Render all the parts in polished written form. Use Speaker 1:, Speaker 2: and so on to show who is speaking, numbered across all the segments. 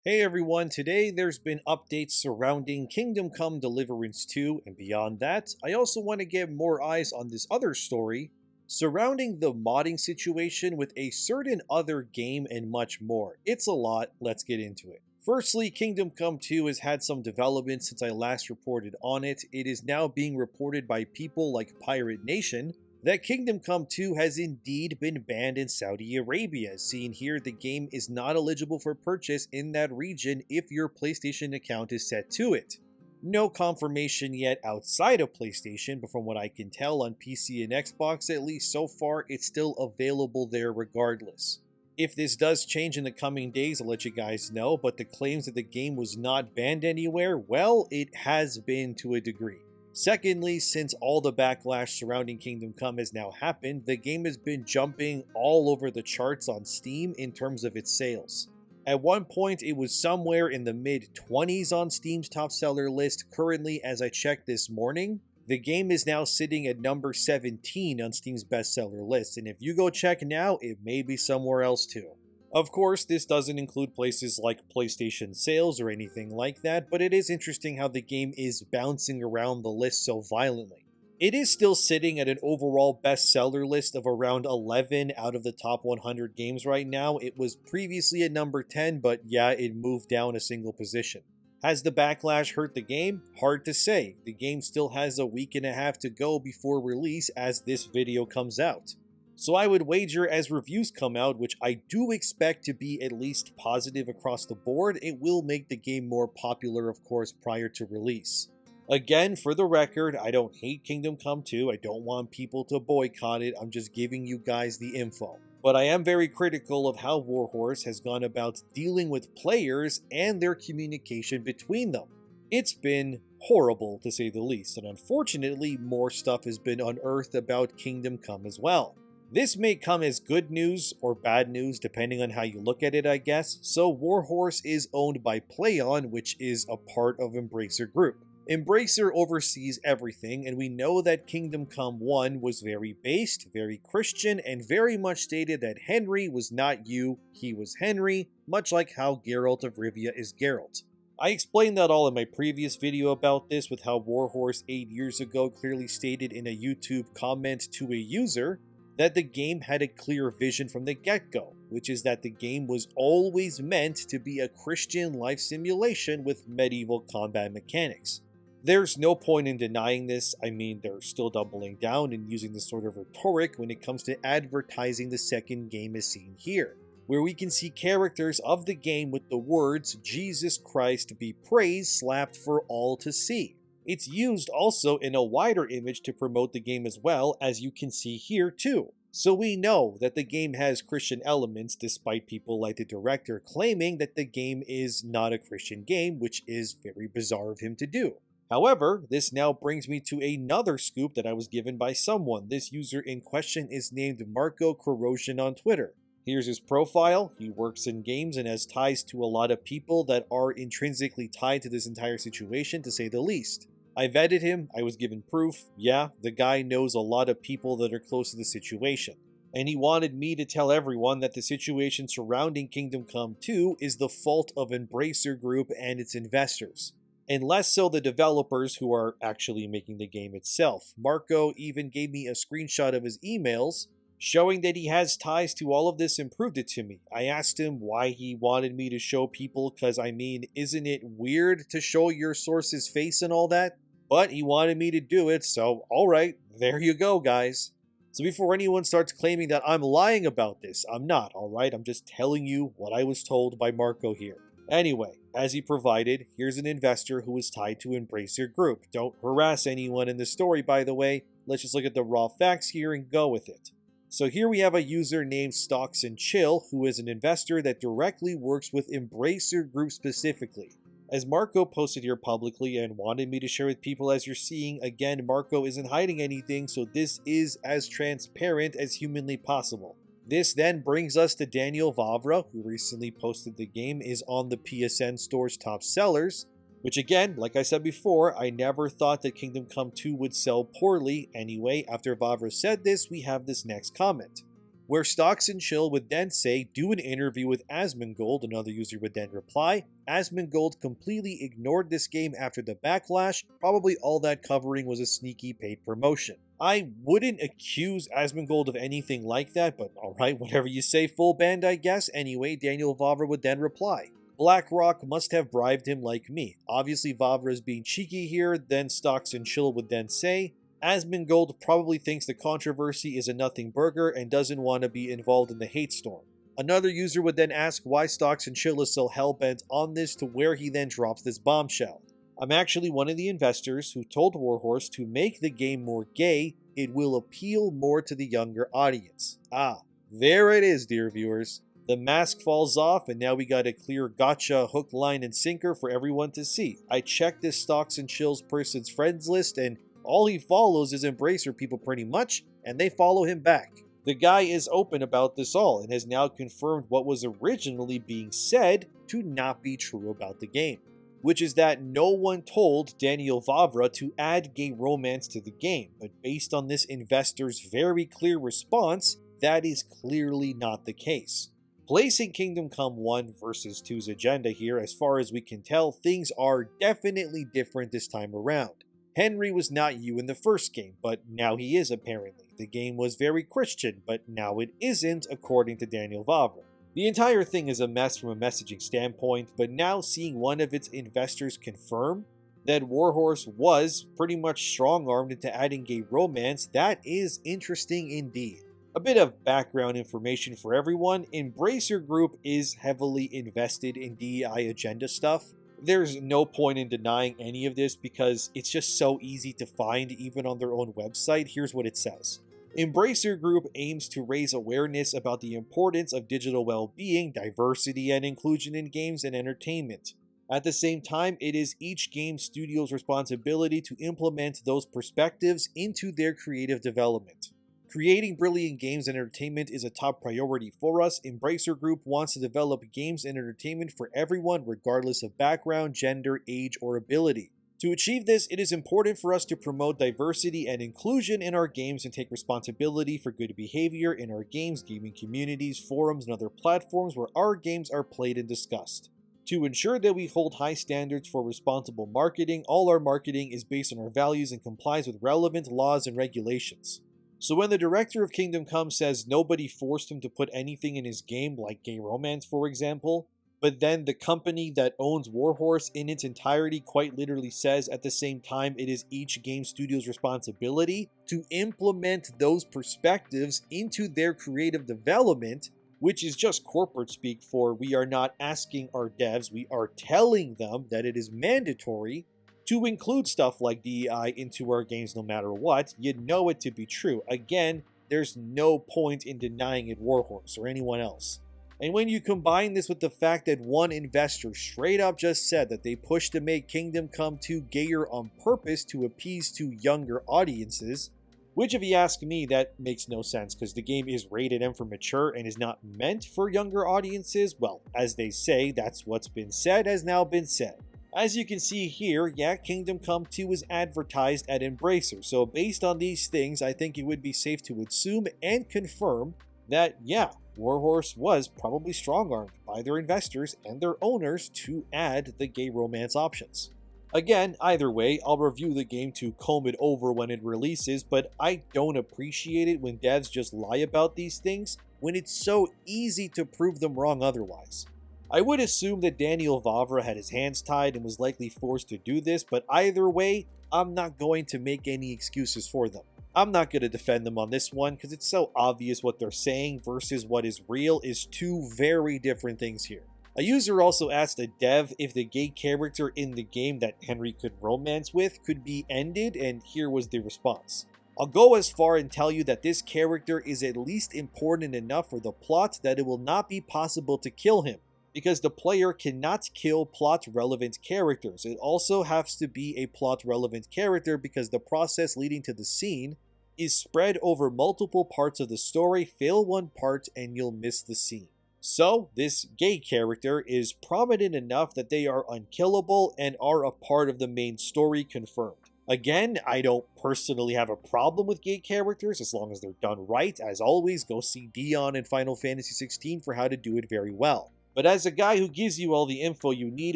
Speaker 1: Hey everyone, today there's been updates surrounding Kingdom Come Deliverance 2, and beyond that, I also want to get more eyes on this other story surrounding the modding situation with a certain other game and much more. It's a lot, let's get into it. Firstly, Kingdom Come 2 has had some development since I last reported on it. It is now being reported by people like Pirate Nation that Kingdom Come 2 has indeed been banned in Saudi Arabia. Seen here, the game is not eligible for purchase in that region if your PlayStation account is set to it. No confirmation yet outside of PlayStation, but from what I can tell on PC and Xbox, at least so far, it's still available there regardless. If this does change in the coming days, I'll let you guys know, but the claims that the game was not banned anywhere, well, it has been to a degree. Secondly, since all the backlash surrounding Kingdom Come has now happened, the game has been jumping all over the charts on Steam in terms of its sales. At one point, it was somewhere in the mid-20s on Steam's top seller list. Currently, as I checked this morning, the game is now sitting at number 17 on Steam's bestseller list, and if you go check now, it may be somewhere else too. Of course, this doesn't include places like PlayStation sales or anything like that, but it is interesting how the game is bouncing around the list so violently. It is still sitting at an overall bestseller list of around 11 out of the top 100 games right now. It was previously at number 10, but yeah, it moved down a single position. Has the backlash hurt the game? Hard to say. The game still has a week and a half to go before release as this video comes out. So I would wager as reviews come out, which I do expect to be at least positive across the board, it will make the game more popular, of course, prior to release. Again, for the record, I don't hate Kingdom Come 2, I don't want people to boycott it, I'm just giving you guys the info. But I am very critical of how Warhorse has gone about dealing with players and their communication between them. It's been horrible, to say the least, and unfortunately, more stuff has been unearthed about Kingdom Come as well. This may come as good news or bad news depending on how you look at it, I guess. So Warhorse is owned by PlayOn, which is a part of Embracer Group. Embracer oversees everything, and we know that Kingdom Come 1 was very based, very Christian, and very much stated that Henry was not you, he was Henry, much like how Geralt of Rivia is Geralt. I explained that all in my previous video about this with how Warhorse 8 years ago clearly stated in a YouTube comment to a user that the game had a clear vision from the get-go, which is that the game was always meant to be a Christian life simulation with medieval combat mechanics. There's no point in denying this. I mean, they're still doubling down and using this sort of rhetoric when it comes to advertising the second game as seen here, where we can see characters of the game with the words "Jesus Christ be praised" slapped for all to see. It's used also in a wider image to promote the game as well, as you can see here too. So we know that the game has Christian elements despite people like the director claiming that the game is not a Christian game, which is very bizarre of him to do. However, this now brings me to another scoop that I was given by someone. This user in question is named Marco Corrosion on Twitter. Here's his profile. He works in games and has ties to a lot of people that are intrinsically tied to this entire situation, to say the least. I vetted him, I was given proof, yeah, the guy knows a lot of people that are close to the situation. And he wanted me to tell everyone that the situation surrounding Kingdom Come 2 is the fault of Embracer Group and its investors, and less so the developers who are actually making the game itself. Marco even gave me a screenshot of his emails, showing that he has ties to all of this and proved it to me. I asked him why he wanted me to show people, because I mean, isn't it weird to show your source's face and all that? But he wanted me to do it, so alright, there you go guys. So before anyone starts claiming that I'm lying about this, I'm not, alright? I'm just telling you what I was told by Marco here. Anyway, as he provided, here's an investor who is tied to Embracer Group. Don't harass anyone in the story, by the way. Let's just look at the raw facts here and go with it. So here we have a user named Stocks and Chill, who is an investor that directly works with Embracer Group specifically. As Marco posted here publicly and wanted me to share with people, as you're seeing, again, Marco isn't hiding anything, so this is as transparent as humanly possible. This then brings us to Daniel Vavra, who recently posted the game is on the PSN Store's top sellers, which again, like I said before, I never thought that Kingdom Come 2 would sell poorly. Anyway, after Vavra said this, we have this next comment. where Stocks and Chill would then say, do an interview with Asmongold. Another user would then reply. Asmongold completely ignored this game after the backlash. Probably all that covering was a sneaky paid promotion. I wouldn't accuse Asmongold of anything like that, but alright, whatever you say, full band I guess. Anyway, Daniel Vavra would then reply. BlackRock must have bribed him like me. Obviously Vavra is being cheeky here. Then Stocks and Chill would then say, Asmongold probably thinks the controversy is a nothing burger and doesn't want to be involved in the hate storm. Another user would then ask why Stocks and Chill is so hellbent on this, to where he then drops this bombshell. I'm actually one of the investors who told Warhorse to make the game more gay. It will appeal more to the younger audience. Ah, there it is, dear viewers. The mask falls off, and now we got a clear gotcha hook, line, and sinker for everyone to see. I checked this Stocks and Chill's person's friends list, and all he follows is Embracer people pretty much, and they follow him back. The guy is open about this all, and has now confirmed what was originally being said to not be true about the game, which is that no one told Daniel Vavra to add gay romance to the game, but based on this investor's very clear response, that is clearly not the case. Placing Kingdom Come 1 versus 2's agenda here, as far as we can tell, things are definitely different this time around. Henry was not you in the first game, but now he is apparently. The game was very Christian, but now it isn't, according to Daniel Vavra. The entire thing is a mess from a messaging standpoint, but now seeing one of its investors confirm that Warhorse was pretty much strong-armed into adding gay romance, that is interesting indeed. A bit of background information for everyone, Embracer Group is heavily invested in DEI agenda stuff. There's no point in denying any of this because it's just so easy to find even on their own website. Here's what it says. Embracer Group aims to raise awareness about the importance of digital well-being, diversity, and inclusion in games and entertainment. At the same time, it is each game studio's responsibility to implement those perspectives into their creative development. Creating brilliant games and entertainment is a top priority for us. Embracer Group wants to develop games and entertainment for everyone regardless of background, gender, age, or ability. To achieve this, it is important for us to promote diversity and inclusion in our games and take responsibility for good behavior in our games, gaming communities, forums, and other platforms where our games are played and discussed. To ensure that we hold high standards for responsible marketing, all our marketing is based on our values and complies with relevant laws and regulations. So when the director of Kingdom Come says nobody forced him to put anything in his game, like gay romance for example, but then the company that owns Warhorse in its entirety quite literally says at the same time it is each game studio's responsibility to implement those perspectives into their creative development, which is just corporate speak for we are not asking our devs, we are telling them that it is mandatory to include stuff like DEI into our games no matter what. You know it to be true. Again, there's no point in denying it, Warhorse or anyone else. And when you combine this with the fact that one investor straight up just said that they pushed to make Kingdom Come 2 gayer on purpose to appease to younger audiences, which if you ask me, that makes no sense because the game is rated M for mature and is not meant for younger audiences. Well, as they say, that's what's been said has now been said. As you can see here, yeah, Kingdom Come 2 is advertised at Embracer, so based on these things, I think it would be safe to assume and confirm that, yeah, Warhorse was probably strong-armed by their investors and their owners to add the gay romance options. Again, either way, I'll review the game to comb it over when it releases, but I don't appreciate it when devs just lie about these things when it's so easy to prove them wrong otherwise. I would assume that Daniel Vavra had his hands tied and was likely forced to do this, but either way, I'm not going to make any excuses for them. I'm not going to defend them on this one because it's so obvious what they're saying versus what is real is two very different things here. A user also asked a dev if the gay character in the game that Henry could romance with could be ended, and here was the response. I'll go as far and tell you that this character is at least important enough for the plot that it will not be possible to kill him, because the player cannot kill plot-relevant characters. It also has to be a plot-relevant character because the process leading to the scene is spread over multiple parts of the story. Fail one part and you'll miss the scene. So, this gay character is prominent enough that they are unkillable and are a part of the main story confirmed. Again, I don't personally have a problem with gay characters as long as they're done right. As always, go see Dion in Final Fantasy 16 for how to do it very well. But as a guy who gives you all the info you need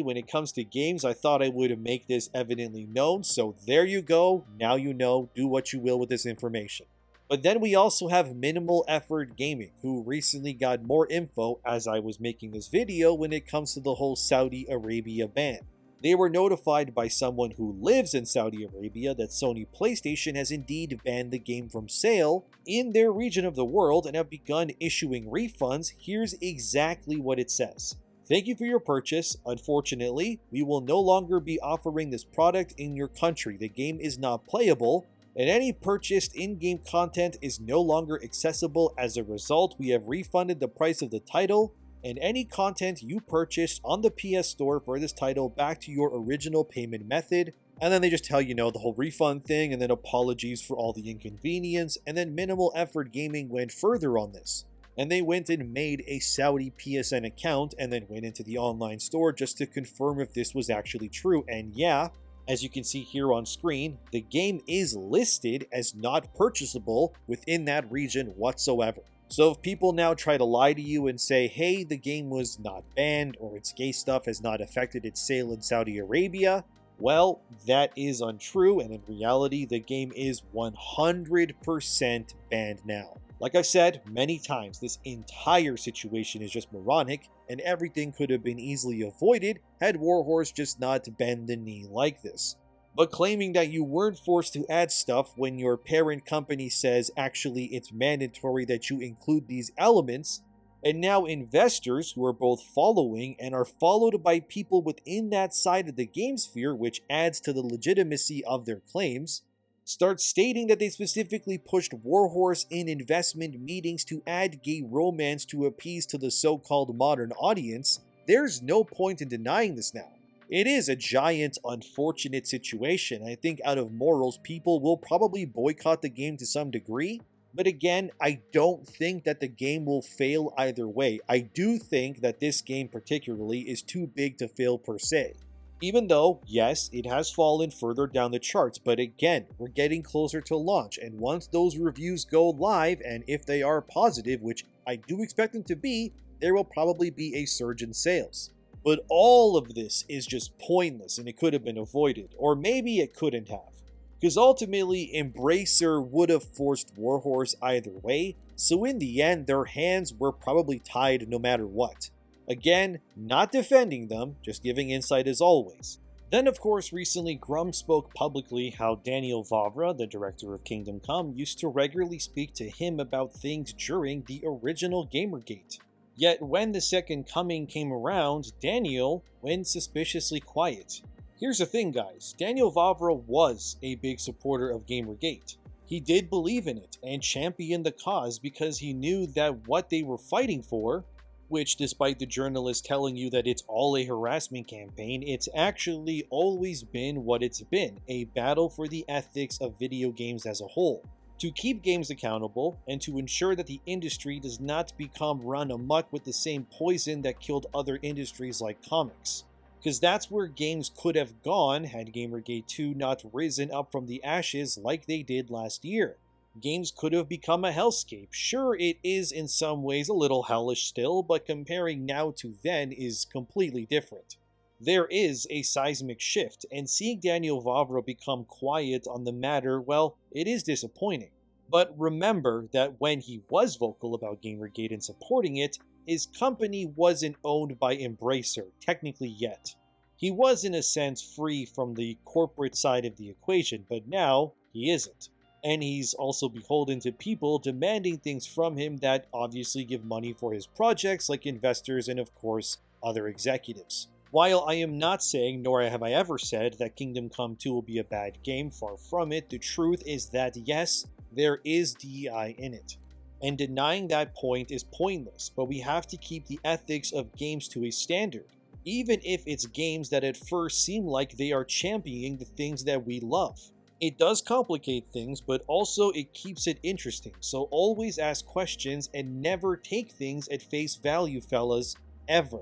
Speaker 1: when it comes to games, I thought I would make this evidently known, so there you go, now you know, do what you will with this information. But then we also have Minimal Effort Gaming, who recently got more info as I was making this video when it comes to the whole Saudi Arabia ban. They were notified by someone who lives in Saudi Arabia that Sony PlayStation has indeed banned the game from sale in their region of the world and have begun issuing refunds. Here's exactly what it says. Thank you for your purchase. Unfortunately, we will no longer be offering this product in your country. The game is not playable, and any purchased in-game content is no longer accessible. As a result, we have refunded the price of the title and any content you purchased on the PS Store for this title back to your original payment method. And then they just tell you, the whole refund thing, and then apologies for all the inconvenience. And then Minimal Effort Gaming went further on this, and they went and made a Saudi PSN account and then went into the online store just to confirm if this was actually true. And yeah, as you can see here on screen, the game is listed as not purchasable within that region whatsoever. So if people now try to lie to you and say, hey, the game was not banned or its gay stuff has not affected its sale in Saudi Arabia, well, that is untrue, and in reality, the game is 100% banned now. Like I've said many times, this entire situation is just moronic, and everything could have been easily avoided had Warhorse just not bend the knee like this. But claiming that you weren't forced to add stuff when your parent company says actually it's mandatory that you include these elements, and now investors who are both following and are followed by people within that side of the game sphere, which adds to the legitimacy of their claims, start stating that they specifically pushed Warhorse in investment meetings to add gay romance to appease to the so-called modern audience. There's no point in denying this now. It is a giant, unfortunate situation. I think out of morals, people will probably boycott the game to some degree. But again, I don't think that the game will fail either way. I do think that this game particularly is too big to fail per se. Even though, yes, it has fallen further down the charts, but again, we're getting closer to launch, and once those reviews go live, and if they are positive, which I do expect them to be, there will probably be a surge in sales. But all of this is just pointless and it could have been avoided, or maybe it couldn't have. Because ultimately, Embracer would have forced Warhorse either way, so in the end, their hands were probably tied no matter what. Again, not defending them, just giving insight as always. Then of course, recently Grum spoke publicly how Daniel Vavra, the director of Kingdom Come, used to regularly speak to him about things during the original Gamergate. Yet when the Second Coming came around, Daniel went suspiciously quiet. Here's the thing guys, Daniel Vavra was a big supporter of Gamergate. He did believe in it and championed the cause because he knew that what they were fighting for, which despite the journalists telling you that it's all a harassment campaign, it's actually always been what it's been, a battle for the ethics of video games as a whole. To keep games accountable, and to ensure that the industry does not become run amok with the same poison that killed other industries like comics. Because that's where games could have gone had Gamergate 2 not risen up from the ashes like they did last year. Games could have become a hellscape. Sure, it is in some ways a little hellish still, but comparing now to then is completely different. There is a seismic shift, and seeing Daniel Vavra become quiet on the matter, well, it is disappointing. But remember that when he was vocal about Gamergate and supporting it, his company wasn't owned by Embracer, technically yet. He was in a sense free from the corporate side of the equation, but now he isn't. And he's also beholden to people demanding things from him that obviously give money for his projects, like investors and of course other executives. While I am not saying, nor have I ever said, that Kingdom Come 2 will be a bad game, far from it, the truth is that yes, there is DEI in it. And denying that point is pointless, but we have to keep the ethics of games to a standard, even if it's games that at first seem like they are championing the things that we love. It does complicate things, but also it keeps it interesting, so always ask questions and never take things at face value, fellas, ever.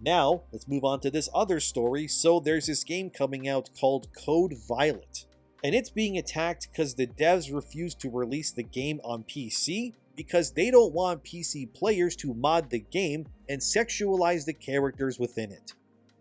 Speaker 1: Now, let's move on to this other story. So there's this game coming out called Code Violet. And it's being attacked because the devs refuse to release the game on PC because they don't want PC players to mod the game and sexualize the characters within it.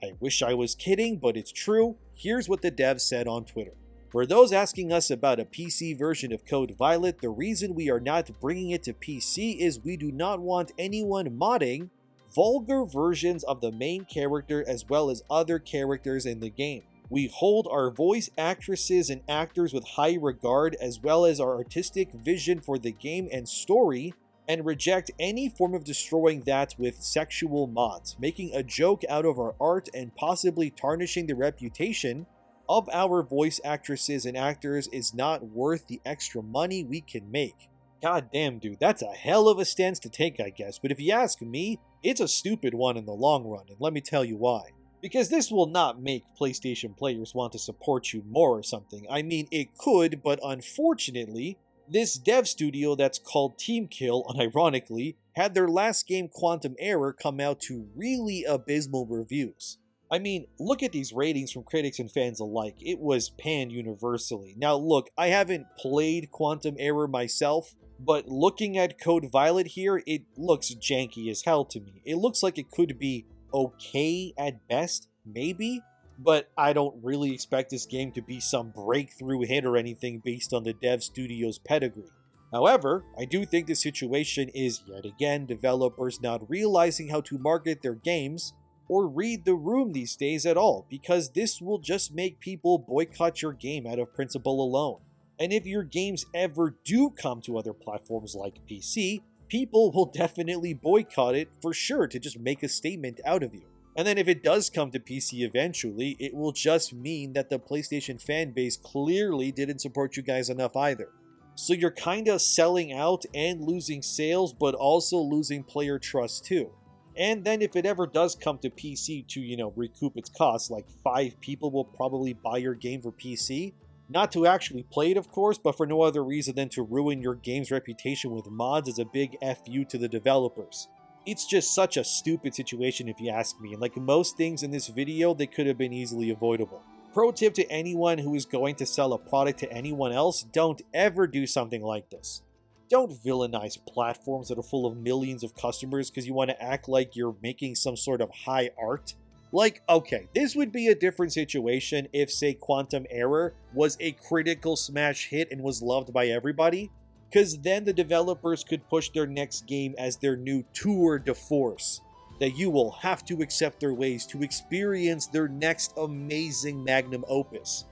Speaker 1: I wish I was kidding, but it's true. Here's what the devs said on Twitter. For those asking us about a PC version of Code Violet, the reason we are not bringing it to PC is we do not want anyone modding vulgar versions of the main character as well as other characters in the game. We hold our voice actresses and actors with high regard as well as our artistic vision for the game and story, and reject any form of destroying that with sexual mods, making a joke out of our art and possibly tarnishing the reputation of our voice actresses and actors is not worth the extra money we can make. God damn, dude, that's a hell of a stance to take, I guess, but if you ask me, it's a stupid one in the long run, and let me tell you why. Because this will not make PlayStation players want to support you more or something. I mean, it could, but unfortunately, this dev studio that's called Team Kill, unironically, had their last game Quantum Error come out to really abysmal reviews. I mean, look at these ratings from critics and fans alike. It was panned universally. Now look, I haven't played Quantum Error myself, but looking at Code Violet here, it looks janky as hell to me. It looks like it could be okay at best, maybe, but I don't really expect this game to be some breakthrough hit or anything based on the dev studio's pedigree. However, I do think the situation is, yet again, developers not realizing how to market their games or read the room these days at all, because this will just make people boycott your game out of principle alone. And if your games ever do come to other platforms like PC, people will definitely boycott it for sure to just make a statement out of you. And then if it does come to PC eventually, it will just mean that the PlayStation fanbase clearly didn't support you guys enough either. So you're kinda selling out and losing sales, but also losing player trust too. And then if it ever does come to PC to, recoup its costs, like 5 people will probably buy your game for PC. Not to actually play it, of course, but for no other reason than to ruin your game's reputation with mods as a big FU to the developers. It's just such a stupid situation if you ask me, and like most things in this video, they could have been easily avoidable. Pro tip to anyone who is going to sell a product to anyone else, don't ever do something like this. Don't villainize platforms that are full of millions of customers because you want to act like you're making some sort of high art. Like, okay, this would be a different situation if, say, Quantum Error was a critical smash hit and was loved by everybody, because then the developers could push their next game as their new tour de force, that you will have to accept their ways to experience their next amazing magnum opus.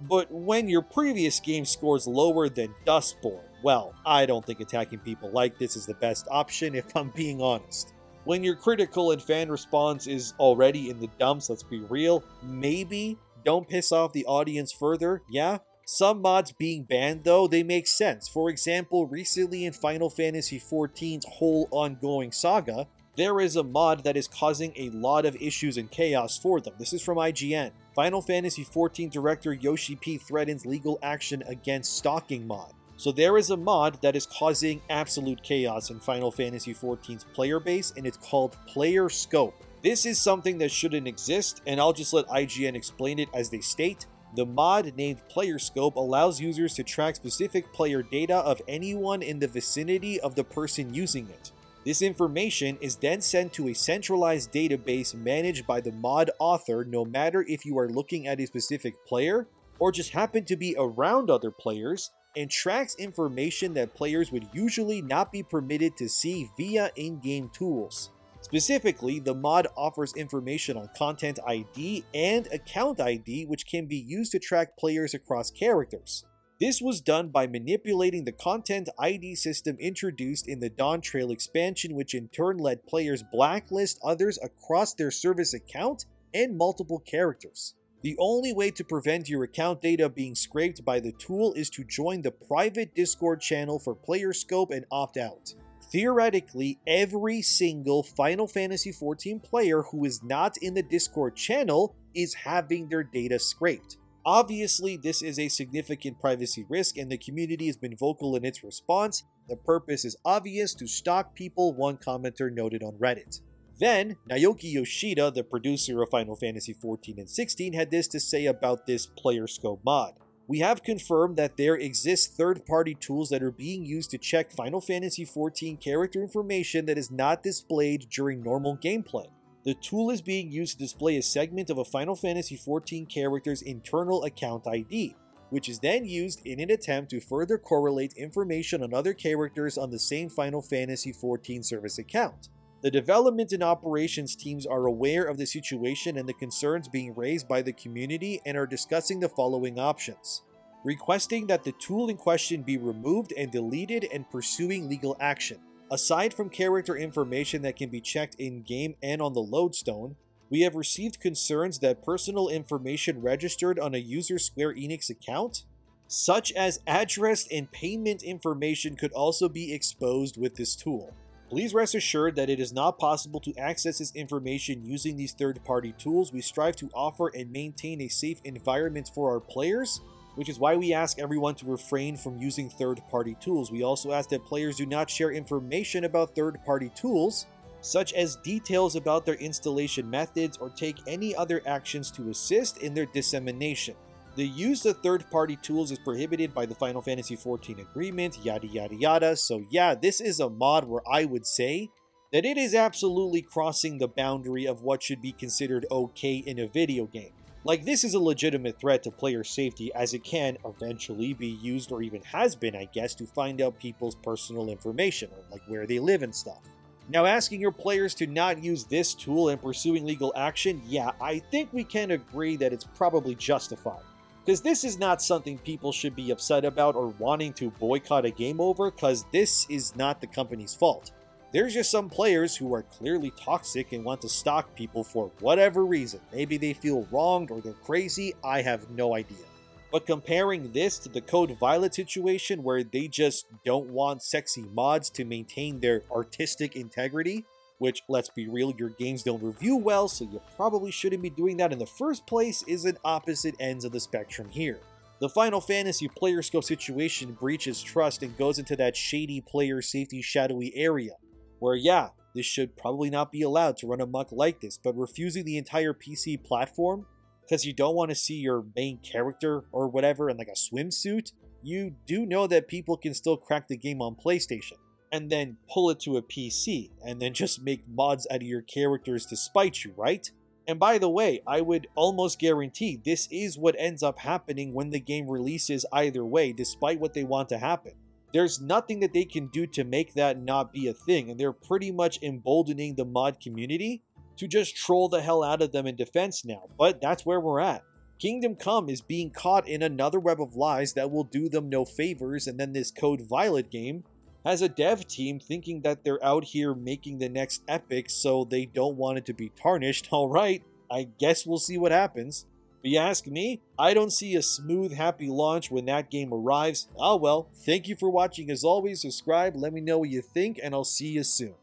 Speaker 1: But when your previous game scores lower than Dustborn, well, I don't think attacking people like this is the best option if I'm being honest. When your critical and fan response is already in the dumps, let's be real, maybe don't piss off the audience further, yeah? Some mods being banned though, they make sense. For example, recently in Final Fantasy XIV's whole ongoing saga, there is a mod that is causing a lot of issues and chaos for them. This is from IGN. Final Fantasy XIV director Yoshi P threatens legal action against stalking mod. So there is a mod that is causing absolute chaos in Final Fantasy XIV's player base, and it's called Player Scope. This is something that shouldn't exist, and I'll just let IGN explain it as they state. The mod named Player Scope allows users to track specific player data of anyone in the vicinity of the person using it. This information is then sent to a centralized database managed by the mod author, no matter if you are looking at a specific player or just happen to be around other players, and tracks information that players would usually not be permitted to see via in-game tools. Specifically, the mod offers information on content ID and account ID, which can be used to track players across characters. This was done by manipulating the content ID system introduced in the Dawn Trail expansion, which in turn let players blacklist others across their service account and multiple characters. The only way to prevent your account data being scraped by the tool is to join the private Discord channel for Player Scope and opt out. Theoretically, every single Final Fantasy XIV player who is not in the Discord channel is having their data scraped. Obviously, this is a significant privacy risk, and the community has been vocal in its response. The purpose is obvious: to stalk people, one commenter noted on Reddit. Then, Naoki Yoshida, the producer of Final Fantasy XIV and XVI, had this to say about this Player Scope mod. We have confirmed that there exist third-party tools that are being used to check Final Fantasy XIV character information that is not displayed during normal gameplay. The tool is being used to display a segment of a Final Fantasy XIV character's internal account ID, which is then used in an attempt to further correlate information on other characters on the same Final Fantasy XIV service account. The development and operations teams are aware of the situation and the concerns being raised by the community and are discussing the following options: requesting that the tool in question be removed and deleted and pursuing legal action. Aside from character information that can be checked in-game and on the lodestone, we have received concerns that personal information registered on a user's Square Enix account, such as address and payment information, could also be exposed with this tool. Please rest assured that it is not possible to access this information using these third-party tools. We strive to offer and maintain a safe environment for our players, which is why we ask everyone to refrain from using third-party tools. We also ask that players do not share information about third-party tools, such as details about their installation methods, or take any other actions to assist in their dissemination. The use of third-party tools is prohibited by the Final Fantasy XIV agreement, yada yada yada. So yeah, this is a mod where I would say that it is absolutely crossing the boundary of what should be considered okay in a video game. Like, this is a legitimate threat to player safety, as it can eventually be used, or even has been, I guess, to find out people's personal information, or like where they live and stuff. Now, asking your players to not use this tool and pursuing legal action, yeah, I think we can agree that it's probably justified. Because this is not something people should be upset about or wanting to boycott a game over, because this is not the company's fault. There's just some players who are clearly toxic and want to stalk people for whatever reason. Maybe they feel wronged or they're crazy, I have no idea. But comparing this to the Code Violet situation, where they just don't want sexy mods to maintain their artistic integrity, which, let's be real, your games don't review well, so you probably shouldn't be doing that in the first place, is at opposite ends of the spectrum here. The Final Fantasy player scope situation breaches trust and goes into that shady player safety shadowy area, where yeah, this should probably not be allowed to run amok like this, but refusing the entire PC platform because you don't want to see your main character or whatever in like a swimsuit, you do know that people can still crack the game on PlayStation, and then pull it to a PC, and then just make mods out of your characters to spite you, right? And by the way, I would almost guarantee this is what ends up happening when the game releases either way, despite what they want to happen. There's nothing that they can do to make that not be a thing, and they're pretty much emboldening the mod community to just troll the hell out of them in defense now, but that's where we're at. Kingdom Come is being caught in another web of lies that will do them no favors, and then this Code Violet game has a dev team thinking that they're out here making the next epic, so they don't want it to be tarnished. Alright, I guess we'll see what happens. But you ask me, I don't see a smooth, happy launch when that game arrives. Oh well, thank you for watching as always, subscribe, let me know what you think, and I'll see you soon.